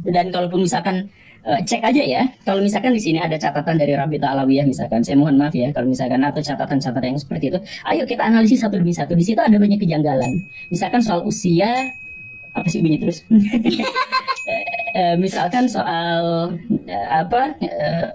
Dan kalaupun misalkan cek aja ya, kalau misalkan di sini ada catatan dari Rabita Alawiyah misalkan, saya mohon maaf ya kalau misalkan atau catatan-catatan yang seperti itu, ayo kita analisis satu demi satu. Di situ ada banyak kejanggalan. Misalkan soal usia, apa sih bunyi terus? Misalkan soal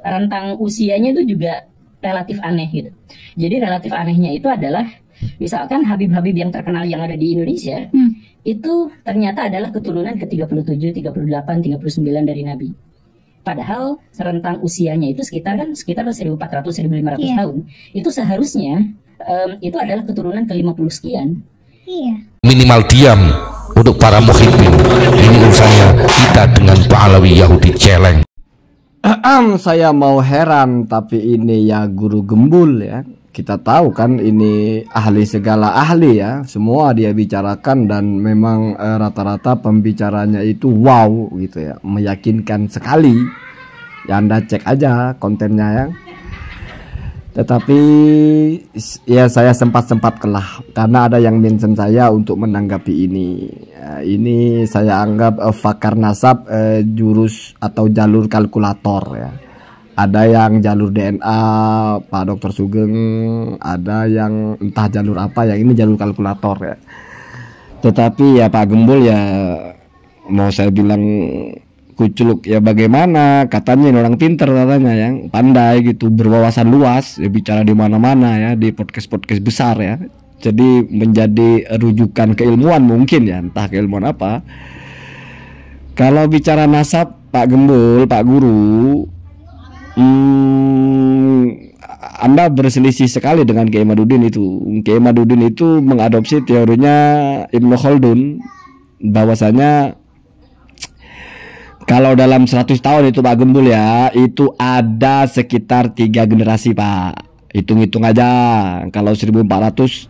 rentang usianya itu juga relatif aneh gitu. Jadi relatif anehnya itu adalah misalkan Habib-Habib yang terkenal yang ada di Indonesia itu ternyata adalah keturunan ke-37, 38, 39 dari Nabi. Padahal rentang usianya itu sekitar 1400, 1500 tahun. Itu seharusnya itu adalah keturunan ke-50 sekian. Iya. Minimal diam untuk para muhibbin. Ini urusannya kita dengan Pak Alawi Yahudi celeng. Saya mau heran, tapi ini ya guru gembul ya. Kita tahu kan ini ahli segala ahli ya. Semua dia bicarakan dan memang rata-rata pembicaranya itu wow gitu ya. Meyakinkan sekali. Ya Anda cek aja kontennya ya. Tetapi ya saya sempat kelah karena ada yang mention saya untuk menanggapi ini. Ini saya anggap fakar nasab jurus atau jalur kalkulator ya. Ada yang jalur DNA Pak Dr. Sugeng, ada yang entah jalur apa, yang ini jalur kalkulator ya. Tetapi ya Pak Gembul ya mau saya bilang kuculuk ya bagaimana, katanya ini orang pinter katanya yang pandai gitu, berwawasan luas ya, bicara di mana-mana ya, di podcast besar ya. Jadi menjadi rujukan keilmuan mungkin ya, entah keilmuan apa. Kalau bicara nasab Pak Gembul, Pak Guru, Anda berselisih sekali dengan Kiai Madudin itu. Kiai Madudin itu mengadopsi teorinya Ibnu Khaldun, bahwasanya kalau dalam 100 tahun itu Pak Gembul ya, itu ada sekitar 3 generasi Pak. Hitung-hitung aja. Kalau 1400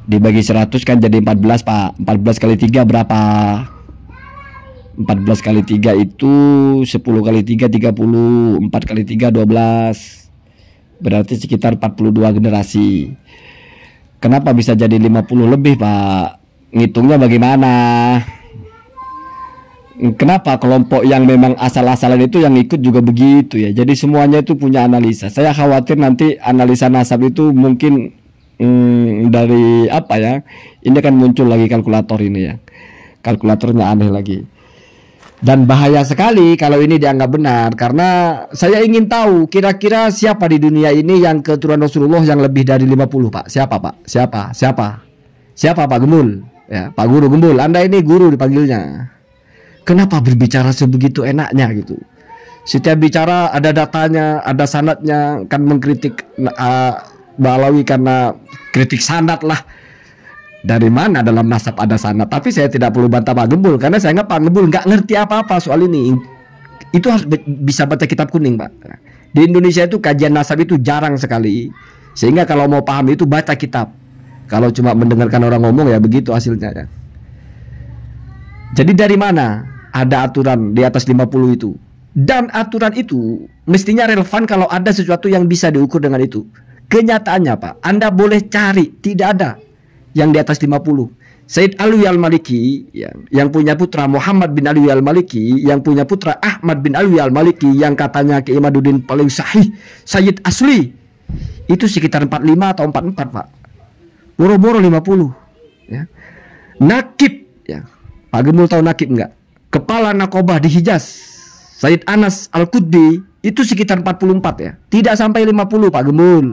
dibagi 100 kan jadi 14 Pak. 14 kali 3 berapa? 14 kali 3 itu 10 kali 3 30, 4 kali 3 12. Berarti sekitar 42 generasi. Kenapa bisa jadi 50 lebih Pak? Ngitungnya bagaimana? Kenapa kelompok yang memang asal-asalan itu yang ikut juga begitu ya? Jadi semuanya itu punya analisa. Saya khawatir nanti analisa nasab itu mungkin dari apa ya? Ini kan muncul lagi kalkulator ini ya. Kalkulatornya aneh lagi. Dan bahaya sekali kalau ini dianggap benar, karena saya ingin tahu kira-kira siapa di dunia ini yang keturunan Rasulullah yang lebih dari 50 Pak? Siapa Pak? Siapa Pak Gembul? Ya, Pak Guru Gembul, Anda ini guru dipanggilnya. Kenapa berbicara sebegitu enaknya gitu? Setiap bicara ada datanya, ada sanadnya, kan mengkritik Balawi karena kritik sanad lah. Dari mana dalam nasab ada sanad? Tapi saya tidak perlu bantah Pak Gembul, karena saya nggak Pak Gembul nggak ngerti apa-apa soal ini. Itu harus bisa baca kitab kuning Pak. Di Indonesia itu kajian nasab itu jarang sekali, sehingga kalau mau paham itu baca kitab. Kalau cuma mendengarkan orang ngomong ya begitu hasilnya ya. Jadi dari mana ada aturan di atas 50 itu? Dan aturan itu mestinya relevan kalau ada sesuatu yang bisa diukur dengan itu. Kenyataannya Pak, Anda boleh cari, tidak ada yang di atas 50. Sayyid Alwi Al-Maliki yang punya putra Muhammad bin Alwi Al-Maliki, yang punya putra Ahmad bin Alwi Al-Maliki, yang katanya Kiai Madudin paling sahih, Sayyid Asli, itu sekitar 45 atau 44 Pak. Boro-boro 50 ya. Nakib ya. Pak Gembul tahu nakib enggak? Kepala Nakobah di Hijaz, Sayyid Anas Al-Quddi, itu sekitar 44 ya. Tidak sampai 50 Pak Gembul.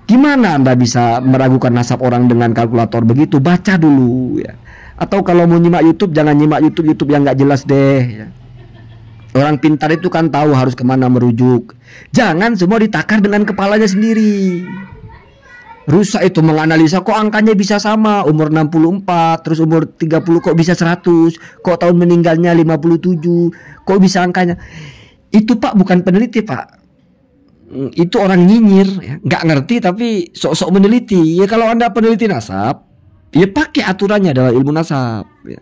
Gimana Anda bisa meragukan nasab orang dengan kalkulator begitu? Baca dulu ya. Atau kalau mau nyimak YouTube, jangan nyimak YouTube yang nggak jelas deh ya. Orang pintar itu kan tahu harus kemana merujuk. Jangan semua ditakar dengan kepalanya sendiri. Rusak itu menganalisa, kok angkanya bisa sama, umur 64, terus umur 30 kok bisa 100, kok tahun meninggalnya 57, kok bisa angkanya. Itu Pak bukan peneliti Pak. Itu orang nyinyir ya. Nggak ngerti tapi sok-sok meneliti ya. Kalau Anda peneliti nasab ya pakai aturannya dalam ilmu nasab ya.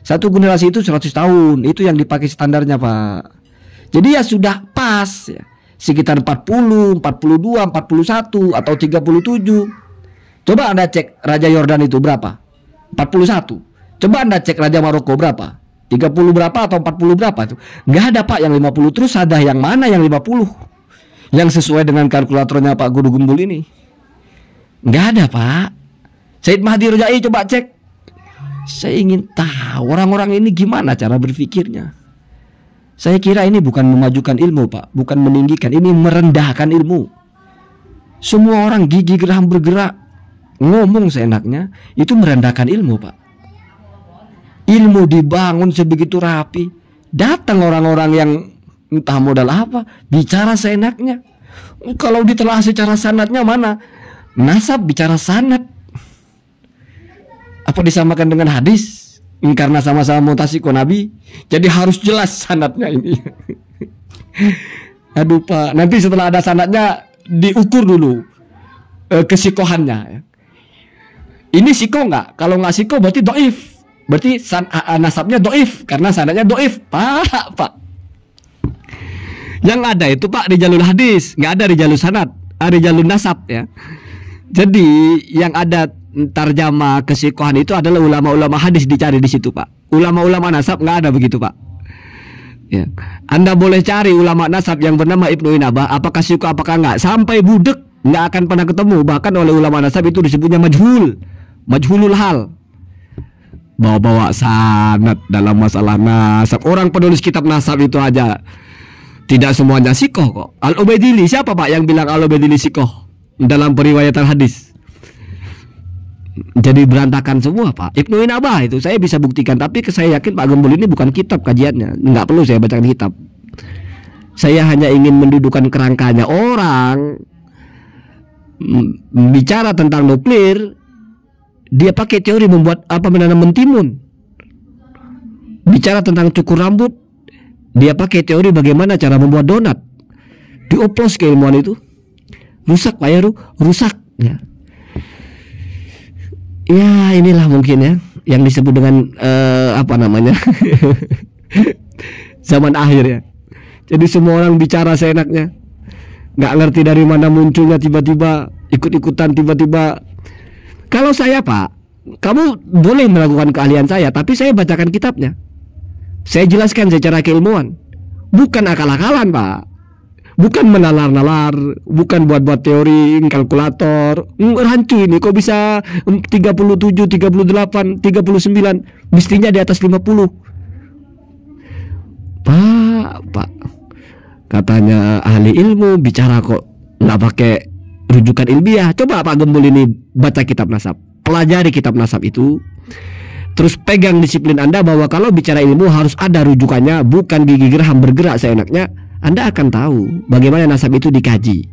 Satu generasi itu 100 tahun, itu yang dipakai standarnya Pak. Jadi ya sudah pas ya. Sekitar 40, 42, 41 atau 37. Coba Anda cek Raja Yordan itu berapa? 41. Coba Anda cek Raja Maroko berapa? 30 berapa atau 40 berapa tuh? Nggak ada Pak yang 50. Terus ada yang mana yang 50? Yang sesuai dengan kalkulatornya Pak Guru Gumbul ini? Nggak ada Pak. Said Mahdi Rojai coba cek. Saya ingin tahu orang-orang ini gimana cara berpikirnya. Saya kira ini bukan memajukan ilmu Pak, bukan meninggikan, ini merendahkan ilmu. Semua orang gigi geram bergerak, ngomong seenaknya, itu merendahkan ilmu Pak. Ilmu dibangun sebegitu rapi, datang orang-orang yang entah modal apa, bicara seenaknya. Kalau ditelaah secara sanadnya mana? Nasab bicara sanad. Apa disamakan dengan hadis? Karena sama-sama mutasiko Nabi, jadi harus jelas sanadnya ini. Aduh Pak, nanti setelah ada sanadnya diukur dulu kesikohannya. Ini siko nggak? Kalau nggak siko berarti doif. Berarti nasabnya doif karena sanadnya doif. Pak. Yang ada itu Pak rijalul hadis, nggak ada rijalul sanad, rijalul nasab ya. Jadi yang ada tarjama kesikohan itu adalah ulama-ulama hadis, dicari di situ Pak. Ulama-ulama nasab nggak ada begitu Pak. Ya. Anda boleh cari ulama nasab yang bernama Ibnu Inabah, apakah siko apakah nggak, sampai budek nggak akan pernah ketemu. Bahkan oleh ulama nasab itu disebutnya majhulul hal. Bawa-bawa sanad dalam masalah nasab. Orang penulis kitab nasab itu aja tidak semuanya sikoh kok. Al-Ubaidili, siapa Pak yang bilang Al-Ubaidili sikoh dalam periwayatan hadis? Jadi berantakan semua Pak. Ibnu Inabah itu saya bisa buktikan, tapi saya yakin Pak Gembul ini bukan kitab kajiannya, nggak perlu saya bacakan kitab. Saya hanya ingin mendudukan kerangkanya. Orang bicara tentang nuklir, dia pakai teori membuat apa, menanam mentimun. Bicara tentang cukur rambut, dia pakai teori bagaimana cara membuat donat. Dioplos keilmuan itu. Rusak Pak ya, rusak ya. Ya inilah mungkin ya yang disebut dengan apa namanya zaman akhir ya. Jadi semua orang bicara seenaknya, nggak ngerti dari mana munculnya, tiba-tiba ikut-ikutan, tiba-tiba. Kalau saya Pak, kamu boleh melakukan keahlian saya, tapi saya bacakan kitabnya, saya jelaskan secara keilmuan, bukan akal-akalan Pak. Bukan menalar-nalar, bukan buat-buat teori, kalkulator. Rancu ini kok bisa 37, 38, 39, mestinya di atas 50. Pak, katanya ahli ilmu bicara kok nggak pakai rujukan ilmiah. Coba Pak Gembul ini baca kitab nasab, pelajari kitab nasab itu, terus pegang disiplin Anda bahwa kalau bicara ilmu harus ada rujukannya, bukan gigi geraham bergerak seenaknya. Anda akan tahu bagaimana nasab itu dikaji,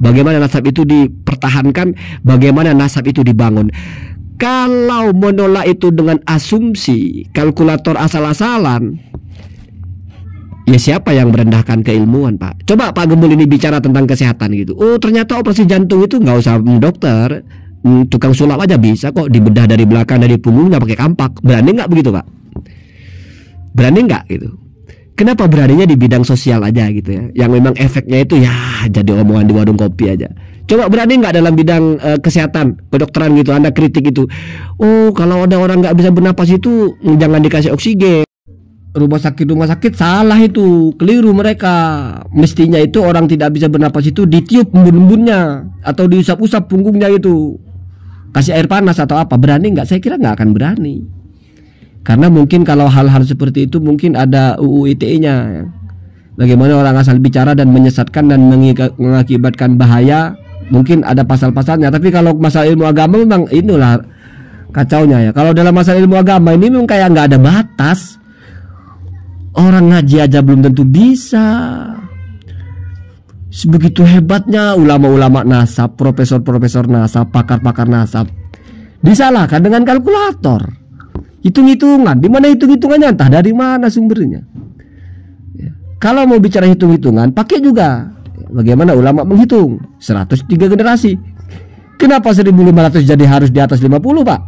bagaimana nasab itu dipertahankan, bagaimana nasab itu dibangun. Kalau menolak itu dengan asumsi, kalkulator asal-asalan, ya siapa yang merendahkan keilmuan Pak? Coba Pak Gembul ini bicara tentang kesehatan gitu. Oh ternyata operasi jantung itu nggak usah dokter, tukang sulap aja bisa kok dibedah dari belakang, dari punggungnya pakai kampak. Berani nggak begitu Pak? Berani nggak gitu? Kenapa beraninya di bidang sosial aja gitu ya, yang memang efeknya itu ya jadi omongan di warung kopi aja. Coba berani nggak dalam bidang kesehatan, kedokteran gitu, Anda kritik itu. Oh kalau ada orang nggak bisa bernapas itu jangan dikasih oksigen. Rumah sakit salah itu, keliru mereka. Mestinya itu orang tidak bisa bernapas itu ditiup embun-embunnya atau diusap-usap punggungnya itu, kasih air panas atau apa. Berani nggak? Saya kira nggak akan berani. Karena mungkin kalau hal-hal seperti itu mungkin ada UU ITE-nya ya. Bagaimana orang asal bicara dan menyesatkan dan mengakibatkan bahaya, mungkin ada pasal-pasalnya. Tapi kalau masalah ilmu agama memang inilah kacaunya ya. Kalau dalam masalah ilmu agama ini memang kayak nggak ada batas. Orang ngaji aja belum tentu bisa. Sebegitu hebatnya ulama-ulama nasab, profesor-profesor nasab, pakar-pakar nasab, disalahkan dengan kalkulator. Hitung-hitungan, di mana hitung-hitungannya, entah dari mana sumbernya ya. Kalau mau bicara hitung-hitungan, pakai juga bagaimana ulama menghitung 103 generasi. Kenapa 1500 jadi harus di atas 50 Pak?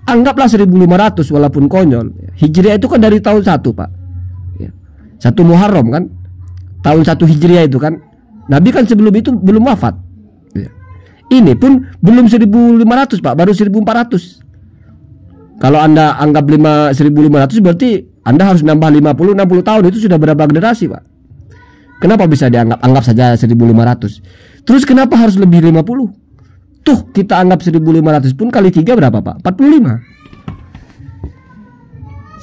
Anggaplah 1500 walaupun konyol. Hijriah itu kan dari tahun 1 Pak ya. 1 Muharram kan, tahun 1 Hijriah itu kan. Nabi kan sebelum itu belum wafat ya. Ini pun belum 1500 Pak, baru 1400. Kalau Anda anggap 1500 berarti Anda harus nambah 50-60 tahun. Itu sudah berapa generasi, Pak? Kenapa bisa anggap saja 1500? Terus kenapa harus lebih 50? Tuh kita anggap 1500 pun kali 3 berapa, Pak? 45.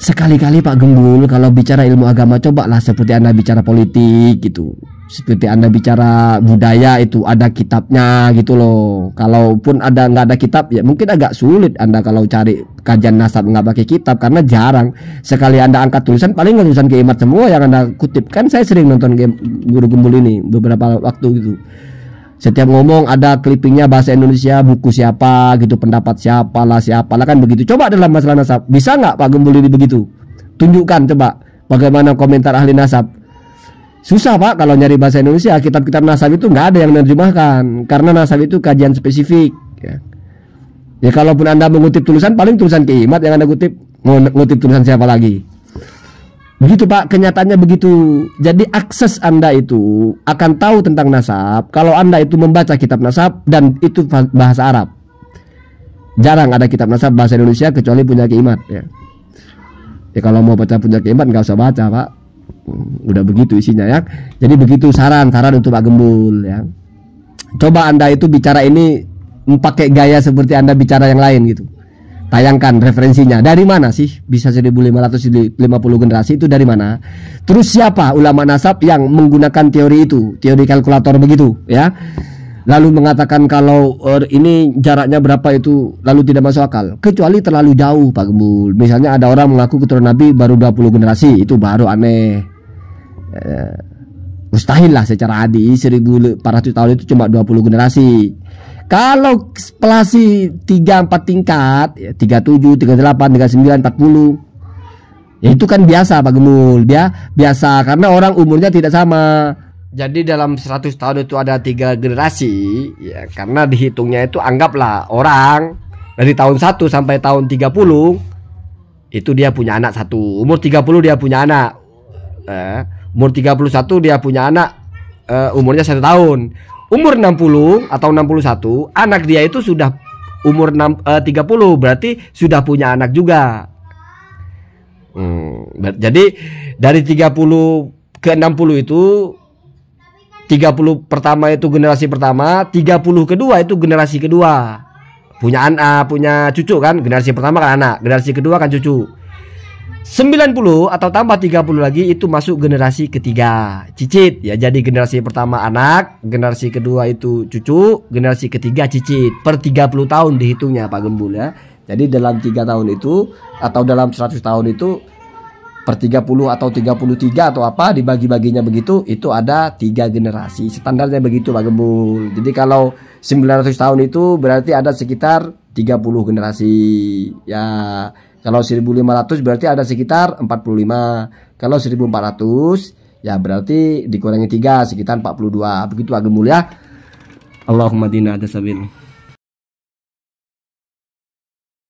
Sekali-kali Pak Gembul kalau bicara ilmu agama cobalah seperti Anda bicara politik gitu. Seperti Anda bicara budaya itu ada kitabnya gitu loh. Kalaupun nggak ada kitab ya mungkin agak sulit Anda kalau cari kajian nasab nggak pakai kitab karena jarang. Sekali Anda angkat tulisan paling tulisan Kiai Imad semua yang Anda kutip. Kan saya sering nonton Guru Gembul ini beberapa waktu gitu. Setiap ngomong ada clippingnya bahasa Indonesia, buku siapa gitu, pendapat siapalah kan begitu. Coba dalam masalah nasab bisa nggak Pak Gembul ini begitu? Tunjukkan coba bagaimana komentar ahli nasab. Susah Pak kalau nyari bahasa Indonesia, kitab-kitab nasab itu nggak ada yang menerjemahkan karena nasab itu kajian spesifik ya. Ya kalaupun Anda mengutip tulisan paling tulisan Kiai Imad yang Anda kutip, mau ngutip tulisan siapa lagi. Begitu Pak, kenyataannya begitu. Jadi akses Anda itu akan tahu tentang nasab kalau Anda itu membaca kitab nasab dan itu bahasa Arab. Jarang ada kitab nasab bahasa Indonesia kecuali punya Kiai Imad ya. Ya kalau mau baca punya Kiai Imad nggak usah baca Pak. Udah begitu isinya ya. Jadi begitu saran untuk Pak Gembul ya. Coba Anda itu bicara ini pakai gaya seperti Anda bicara yang lain gitu. Tayangkan referensinya. Dari mana sih bisa 1550 generasi itu dari mana? Terus siapa ulama nasab yang menggunakan teori itu, teori kalkulator begitu ya. Lalu mengatakan kalau ini jaraknya berapa itu lalu tidak masuk akal. Kecuali terlalu jauh Pak Gembul. Misalnya ada orang mengaku keturunan Nabi baru 20 generasi, itu baru aneh. Mustahil lah secara adi 1400 tahun itu cuma 20 generasi. Kalau populasi 3-4 tingkat ya, 37, 38, 39, 40 ya itu kan biasa Pak Gembul. Dia biasa karena orang umurnya tidak sama. Jadi dalam 100 tahun itu ada 3 generasi ya, karena dihitungnya itu anggaplah orang dari tahun 1 sampai tahun 30 itu dia punya anak 1. Umur 30 dia punya anak. Umur 31 dia punya anak umurnya 1 tahun. Umur 60 atau 61 anak dia itu sudah umur 30 berarti sudah punya anak juga. Jadi dari 30 ke 60 itu 30 pertama itu generasi pertama, 30 kedua itu generasi kedua. Punya anak, punya cucu kan? Generasi pertama kan anak, generasi kedua kan cucu. 90 atau tambah 30 lagi itu masuk generasi ketiga, cicit. Ya jadi generasi pertama anak, generasi kedua itu cucu, generasi ketiga cicit. Per 30 tahun dihitungnya Pak Gembul ya. Jadi dalam 3 tahun itu atau dalam 100 tahun itu per 30 atau 33 atau apa dibagi-baginya begitu itu ada 3 generasi. Standarnya begitu Pak Gembul. Jadi kalau 900 tahun itu berarti ada sekitar 30 generasi. Ya, kalau 1500 berarti ada sekitar 45. Kalau 1400 ya berarti dikurangi 3 sekitar 42. Begitu Pak Gembul ya. Allahumma dina ada sabil.